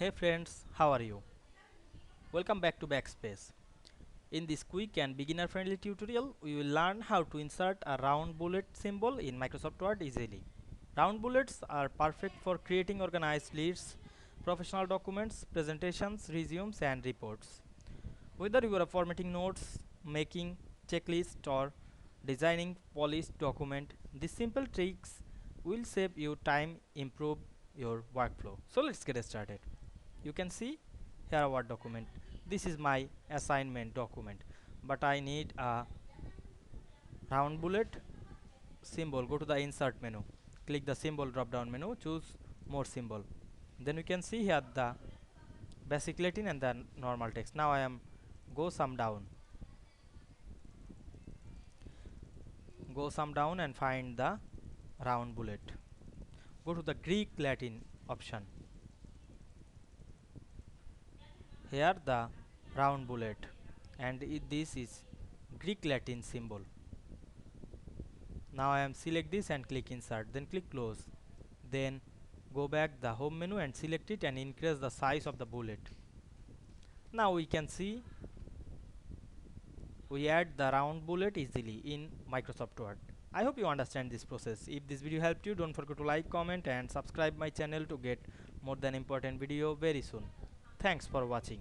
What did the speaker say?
Hey friends, how are you? Welcome back to Backspace. In this quick and beginner friendly tutorial, we will learn how to insert a round bullet symbol in Microsoft Word easily. Round bullets are perfect for creating organized lists, professional documents, presentations, resumes and reports. Whether you are formatting notes, making checklist or designing polished document, these simple tricks will save you time, improve your workflow. So let's get started. You can see here our document. This is my assignment document, but I need a round bullet symbol. Go to the insert menu, click the symbol drop down menu, choose more symbol. Then you can see here the basic Latin and the normal text. Now I am go some down and find the round bullet. Go to the Greek Latin option. Here the round bullet, and this is Greek Latin symbol. Now I am select this and click insert, then click close, then go back the home menu and select it and increase the size of the bullet. Now we can see we add the round bullet easily in Microsoft Word. I hope you understand this process. If this video helped you, don't forget to like, comment and subscribe my channel to get more than important video very soon. Thanks for watching.